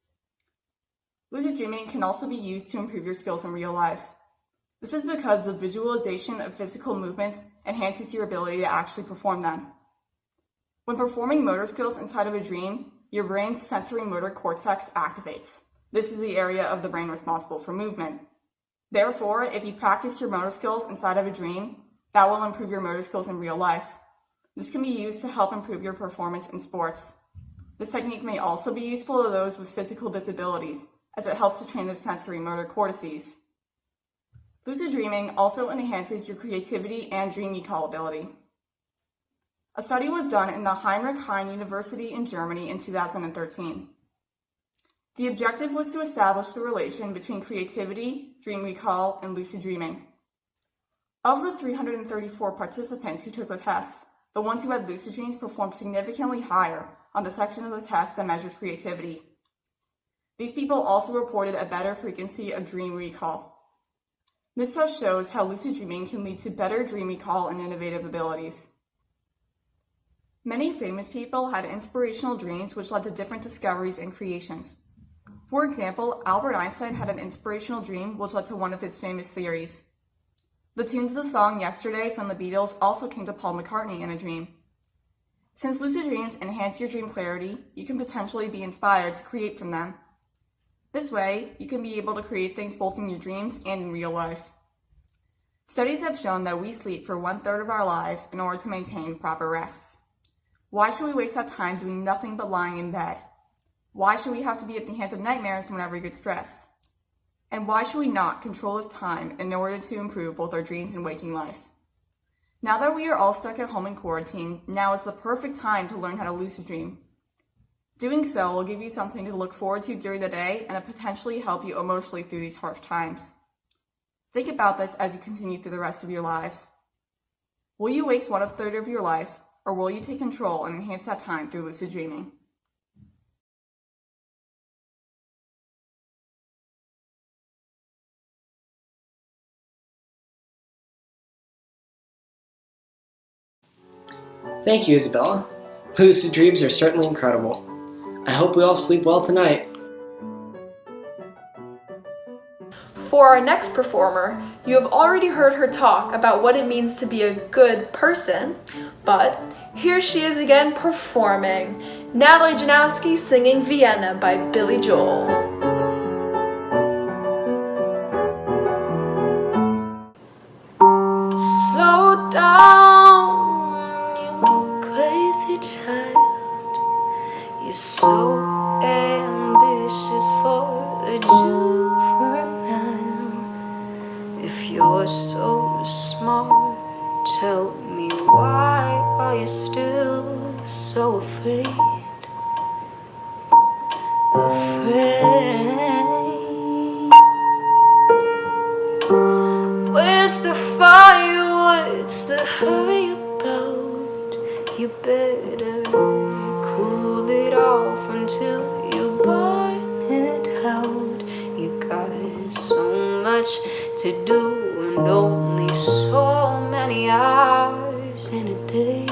Lucid dreaming can also be used to improve your skills in real life. This is because the visualization of physical movements enhances your ability to actually perform them. When performing motor skills inside of a dream, your brain's sensory motor cortex activates. This is the area of the brain responsible for movement. Therefore, if you practice your motor skills inside of a dream, that will improve your motor skills in real life. This can be used to help improve your performance in sports. This technique may also be useful to those with physical disabilities, as it helps to train their sensory motor cortices. Lucid dreaming also enhances your creativity and dream recall ability. A study was done in the Heinrich Heine University in Germany in 2013. The objective was to establish the relation between creativity, dream recall, and lucid dreaming. Of the 334 participants who took the tests, the ones who had lucid dreams performed significantly higher on the section of the test that measures creativity. These people also reported a better frequency of dream recall. This test shows how lucid dreaming can lead to better dream recall and innovative abilities. Many famous people had inspirational dreams which led to different discoveries and creations. For example, Albert Einstein had an inspirational dream which led to one of his famous theories. The tunes of the song Yesterday from the Beatles also came to Paul McCartney in a dream. Since lucid dreams enhance your dream clarity, you can potentially be inspired to create from them. This way, you can be able to create things both in your dreams and in real life. Studies have shown that we sleep for 1/3 of our lives in order to maintain proper rest. Why should we waste that time doing nothing but lying in bed? Why should we have to be at the hands of nightmares whenever we get stressed? And why should we not control this time in order to improve both our dreams and waking life? Now that we are all stuck at home in quarantine, now is the perfect time to learn how to lucid dream. Doing so will give you something to look forward to during the day and potentially help you emotionally through these harsh times. Think about this as you continue through the rest of your lives. Will you waste 1/3 of your life, or will you take control and enhance that time through lucid dreaming? Thank you, Isabella. Lucid dreams are certainly incredible. I hope we all sleep well tonight. For our next performer, you have already heard her talk about what it means to be a good person, but here she is again performing. Natalie Janowski singing Vienna by Billy Joel. Slow down, you crazy child. You're so ambitious for a juvenile. If you're so smart, tell me why are you still so afraid? Where's the fire? What's the hurry about? You better cool it off until you burn it out. You got so much to do and only so many hours in a day.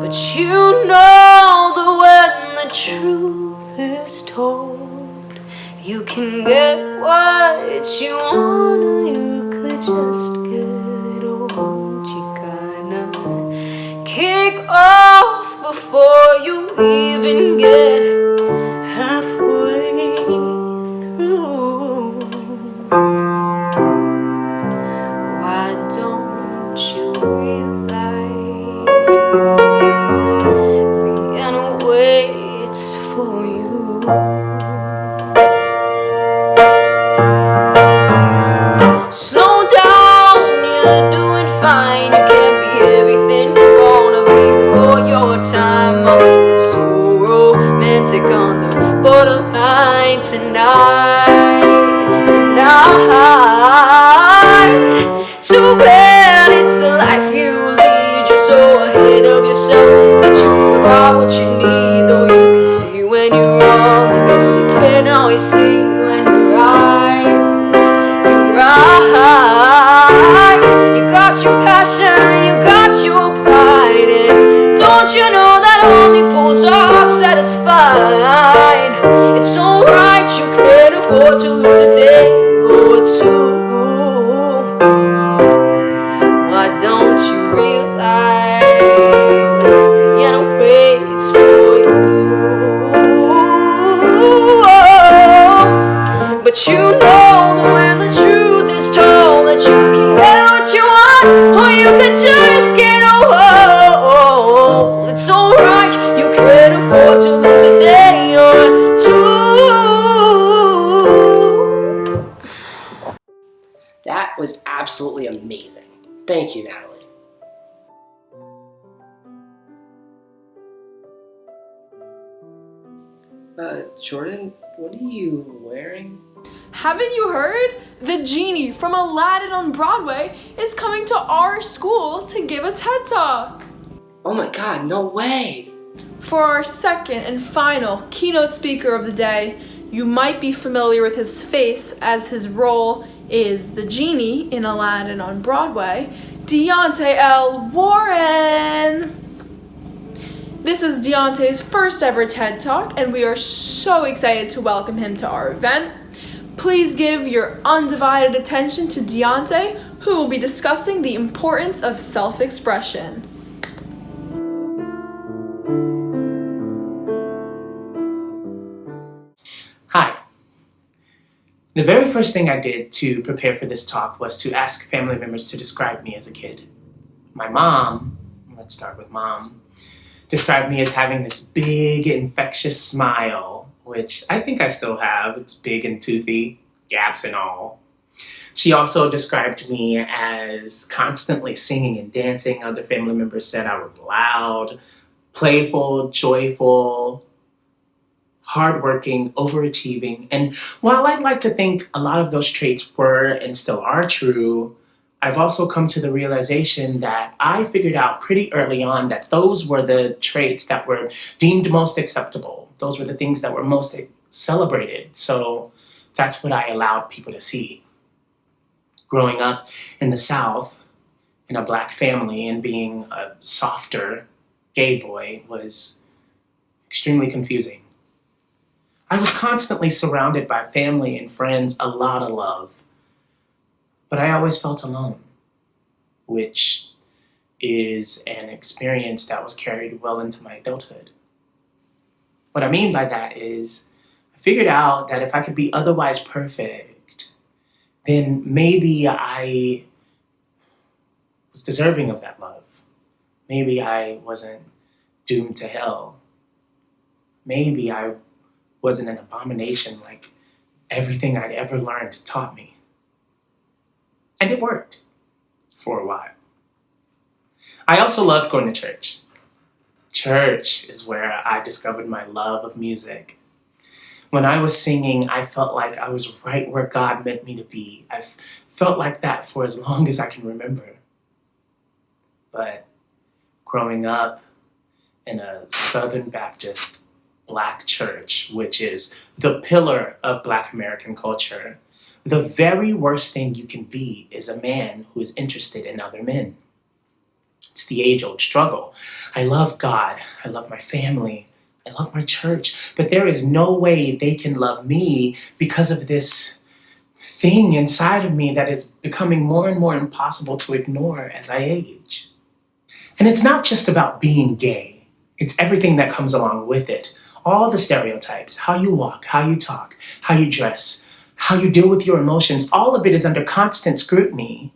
But you know that when the truth is told, you can get what you want, or you could just get old. You gotta kick off before you even get halfway through. Why don't you realize Vienna waits for you? Slow down, you're doing fine. You can't be everything you wanna be before your time. Oh, it's so romantic on the borderline tonight. Too bad it's the life you lead. You're so ahead of yourself that you forgot what you need. Though you can see when you're wrong, I know you can't always see when you're right. You're right. You got your passion, you got your pride, and don't you know that only fools are satisfied? It's alright, you can't afford to lose a day or two. Why don't you realize Vienna waits for you? But you know that when the truth is told, that you can get what you want, or you can just get old. It's alright, you can't afford to lose a day or two. That was absolutely amazing. Thank you, Natalie. Jordan, what are you wearing? Haven't you heard? The genie from Aladdin on Broadway is coming to our school to give a TED Talk. Oh my god, no way! For our second and final keynote speaker of the day, you might be familiar with his face as his role is the genie in Aladdin on Broadway, Deontay L. Warren. This is Deontay's first ever TED Talk, and we are so excited to welcome him to our event. Please give your undivided attention to Deontay, who will be discussing the importance of self-expression. Hi. The very first thing I did to prepare for this talk was to ask family members to describe me as a kid. My mom, let's start with mom, described me as having this big, infectious smile, which I think I still have. It's big and toothy, gaps and all. She also described me as constantly singing and dancing. Other family members said I was loud, playful, joyful, hardworking, overachieving. And while I'd like to think a lot of those traits were and still are true, I've also come to the realization that I figured out pretty early on that those were the traits that were deemed most acceptable. Those were the things that were most celebrated. So that's what I allowed people to see. Growing up in the South, in a Black family, and being a softer gay boy was extremely confusing. I was constantly surrounded by family and friends, a lot of love. But I always felt alone, which is an experience that was carried well into my adulthood. What I mean by that is I figured out that if I could be otherwise perfect, then maybe I was deserving of that love. Maybe I wasn't doomed to hell. Maybe I wasn't an abomination like everything I'd ever learned taught me. And it worked for a while. I also loved going to church. Church is where I discovered my love of music. When I was singing, I felt like I was right where God meant me to be. I've felt like that for as long as I can remember. But growing up in a Southern Baptist Black church, which is the pillar of Black American culture, the very worst thing you can be is a man who is interested in other men. It's the age-old struggle. I love God, I love my family, I love my church, but there is no way they can love me because of this thing inside of me that is becoming more and more impossible to ignore as I age. And it's not just about being gay, it's everything that comes along with it. All the stereotypes, how you walk, how you talk, how you dress, how you deal with your emotions, all of it is under constant scrutiny,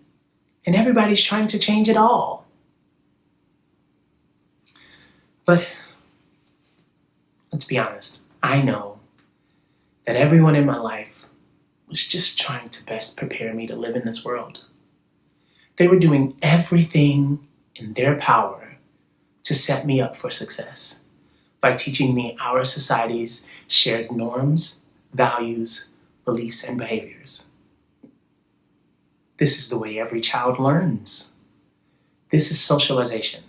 and everybody's trying to change it all. But let's be honest, I know that everyone in my life was just trying to best prepare me to live in this world. They were doing everything in their power to set me up for success by teaching me our society's shared norms, values, beliefs, and behaviors. This is the way every child learns. This is socialization.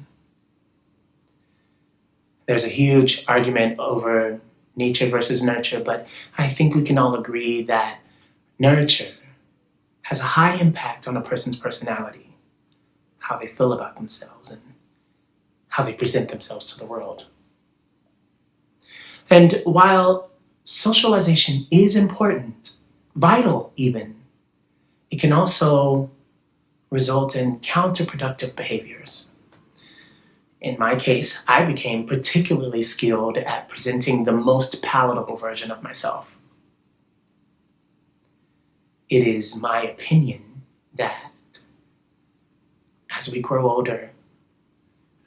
There's a huge argument over nature versus nurture, but I think we can all agree that nurture has a high impact on a person's personality, how they feel about themselves, and how they present themselves to the world. And while socialization is important, vital even, it can also result in counterproductive behaviors. In my case, I became particularly skilled at presenting the most palatable version of myself. It is my opinion that as we grow older,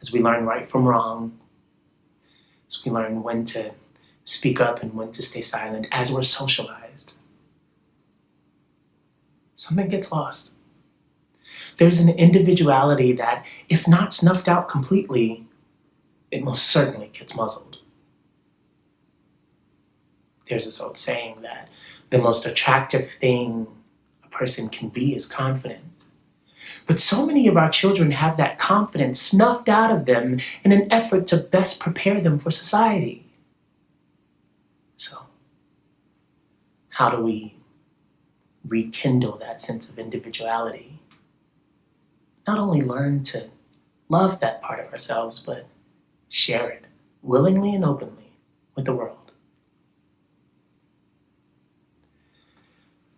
as we learn right from wrong, as we learn when to speak up and when to stay silent, as we're socialized, something gets lost. There's an individuality that, if not snuffed out completely, it most certainly gets muzzled. There's this old saying that the most attractive thing a person can be is confident. But so many of our children have that confidence snuffed out of them in an effort to best prepare them for society. So, how do we rekindle that sense of individuality? Not only learn to love that part of ourselves, but share it willingly and openly with the world.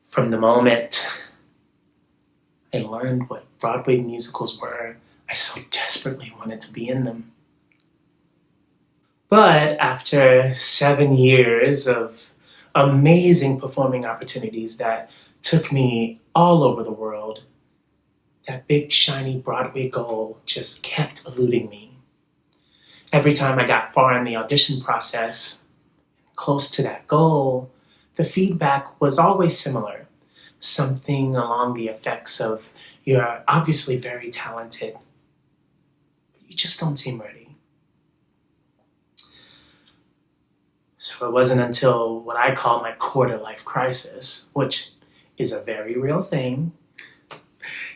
From the moment I learned what Broadway musicals were, I so desperately wanted to be in them. But after 7 years of amazing performing opportunities that took me all over the world, that big shiny Broadway goal just kept eluding me. Every time I got far in the audition process, close to that goal, the feedback was always similar. Something along the effects of, "You're obviously very talented, but you just don't seem ready." So it wasn't until what I call my quarter-life crisis, which is a very real thing.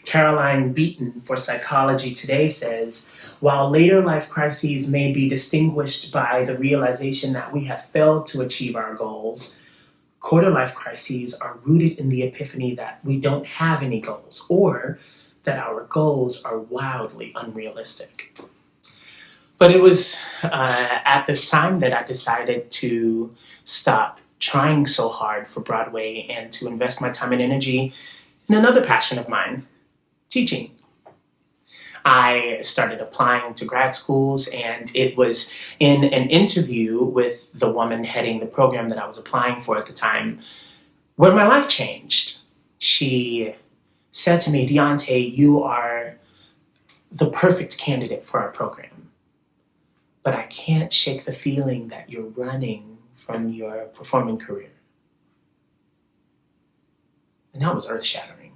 Caroline Beaton for Psychology Today says, while later life crises may be distinguished by the realization that we have failed to achieve our goals, quarter-life crises are rooted in the epiphany that we don't have any goals, or that our goals are wildly unrealistic. But it was at this time that I decided to stop trying so hard for Broadway and to invest my time and energy in another passion of mine, teaching. I started applying to grad schools, and it was in an interview with the woman heading the program that I was applying for at the time where my life changed. She said to me, "Deontay, you are the perfect candidate for our program, but I can't shake the feeling that you're running from your performing career." And that was earth-shattering.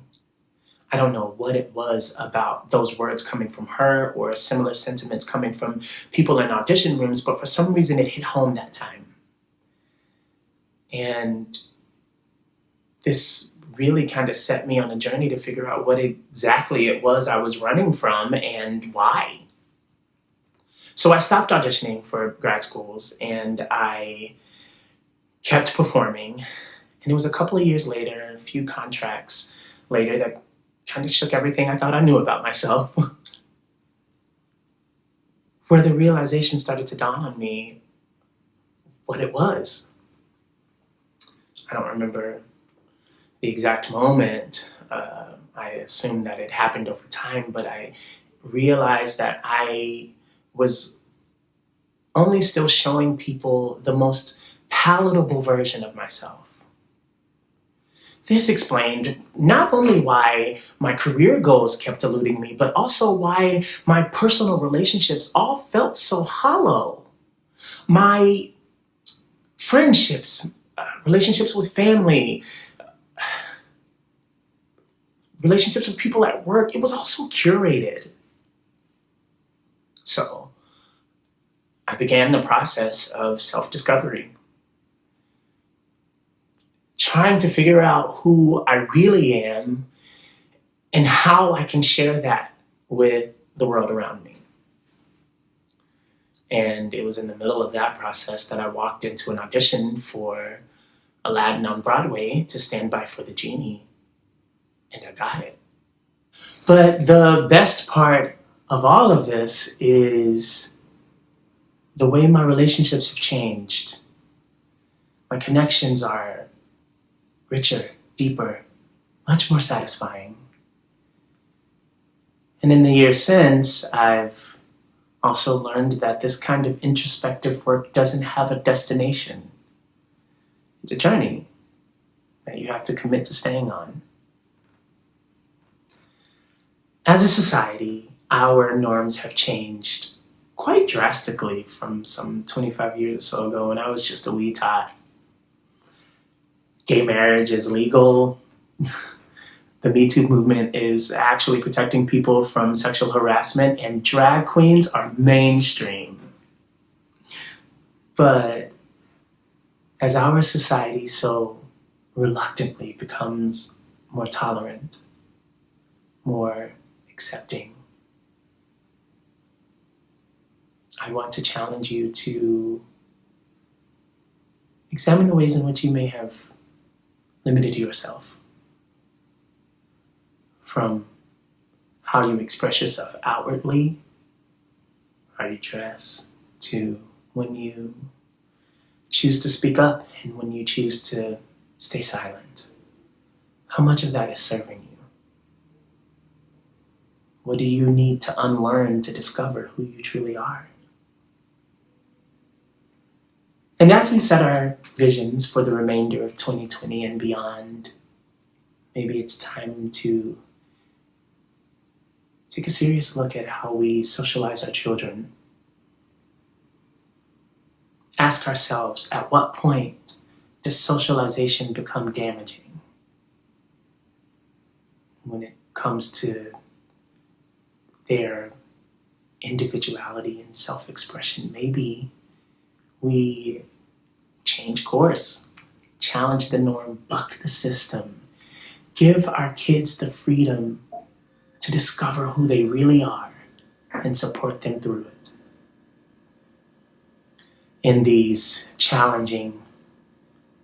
I don't know what it was about those words coming from her or similar sentiments coming from people in audition rooms, but for some reason it hit home that time. And this really kind of set me on a journey to figure out what exactly it was I was running from and why. So I stopped auditioning for grad schools and I kept performing. And it was a couple of years later, a few contracts later, that kind of shook everything I thought I knew about myself, where the realization started to dawn on me what it was. I don't remember the exact moment. I assume that it happened over time, but I realized that I was only still showing people the most palatable version of myself. This explained not only why my career goals kept eluding me, but also why my personal relationships all felt so hollow. My friendships, relationships with family, relationships with people at work, it was all so curated. So I began the process of self-discovery, trying to figure out who I really am and how I can share that with the world around me. And it was in the middle of that process that I walked into an audition for Aladdin on Broadway to stand by for the genie, and I got it. But the best part of all of this is the way my relationships have changed. My connections are richer, deeper, much more satisfying. And in the years since, I've also learned that this kind of introspective work doesn't have a destination. It's a journey that you have to commit to staying on. As a society, our norms have changed quite drastically from some 25 years or so ago when I was just a wee tot. Gay marriage is legal. The Me Too movement is actually protecting people from sexual harassment, and drag queens are mainstream. But as our society so reluctantly becomes more tolerant, more accepting, I want to challenge you to examine the ways in which you may have limited yourself, from how you express yourself outwardly, how you dress, to when you choose to speak up and when you choose to stay silent? How much of that is serving you? What do you need to unlearn to discover who you truly are? And as we set our visions for the remainder of 2020 and beyond, maybe it's time to take a serious look at how we socialize our children. Ask ourselves, at what point does socialization become damaging? When it comes to their individuality and self-expression, maybe we change course, challenge the norm, buck the system, give our kids the freedom to discover who they really are and support them through it. In these challenging,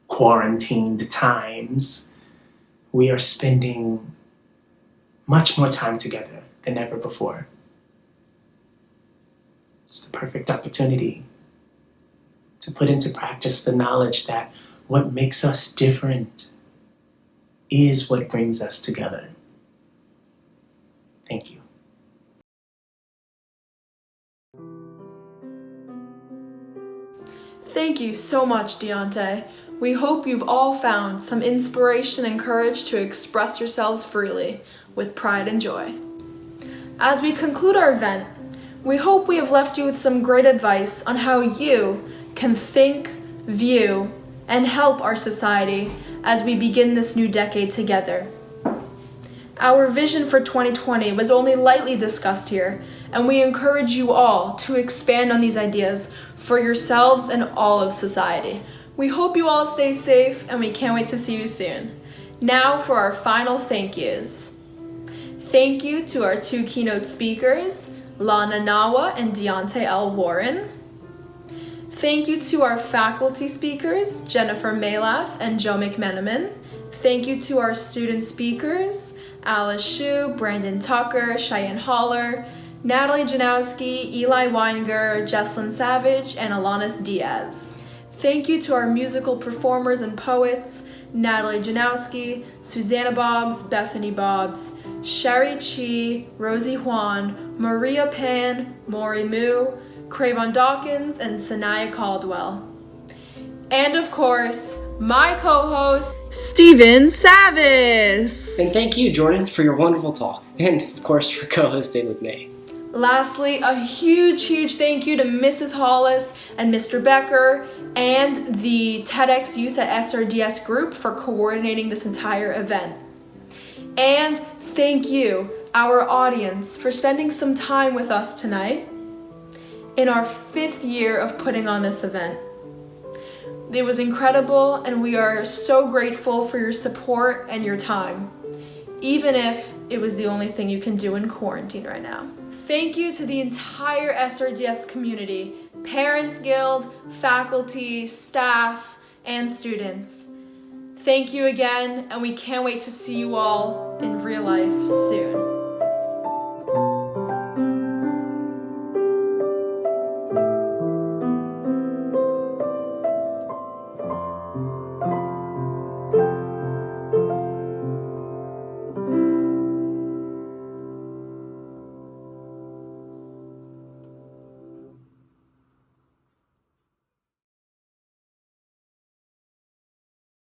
quarantined times, we are spending much more time together than ever before. It's the perfect opportunity to put into practice the knowledge that what makes us different is what brings us together. Thank you. Thank you so much, Deontay. We hope you've all found some inspiration and courage to express yourselves freely with pride and joy. As we conclude our event, we hope we have left you with some great advice on how you can think, view, and help our society as we begin this new decade together. Our vision for 2020 was only lightly discussed here, and we encourage you all to expand on these ideas for yourselves and all of society. We hope you all stay safe, and we can't wait to see you soon. Now for our final thank yous. Thank you to our two keynote speakers, Lana Nawa and Deontay L. Warren. Thank you to our faculty speakers, Jennifer Malaf and Joe McMenamin. Thank you to our student speakers, Alice Shu, Brandon Tucker, Cheyenne Holler, Natalie Janowski, Eli Weininger, Jesslyn Savage, and Alanis Diaz. Thank you to our musical performers and poets, Natalie Janowski, Susanna Bobbs, Bethany Bobbs, Sherry Chi, Rosie Juan, Maria Pan, Maury Moo, Cravon Dawkins, and Sanaya Caldwell. And of course, my co-host, Steven Savis. And thank you, Jordan, for your wonderful talk, and of course for co-hosting with me. Lastly, a huge thank you to Mrs. Hollis and Mr. Becker and the TEDxYouth at SRDS group for coordinating this entire event. And thank you, our audience, for spending some time with us tonight in our 5th year of putting on this event. It was incredible, and we are so grateful for your support and your time, even if it was the only thing you can do in quarantine right now. Thank you to the entire SRDS community, Parents Guild, faculty, staff, and students. Thank you again, and we can't wait to see you all in real life soon.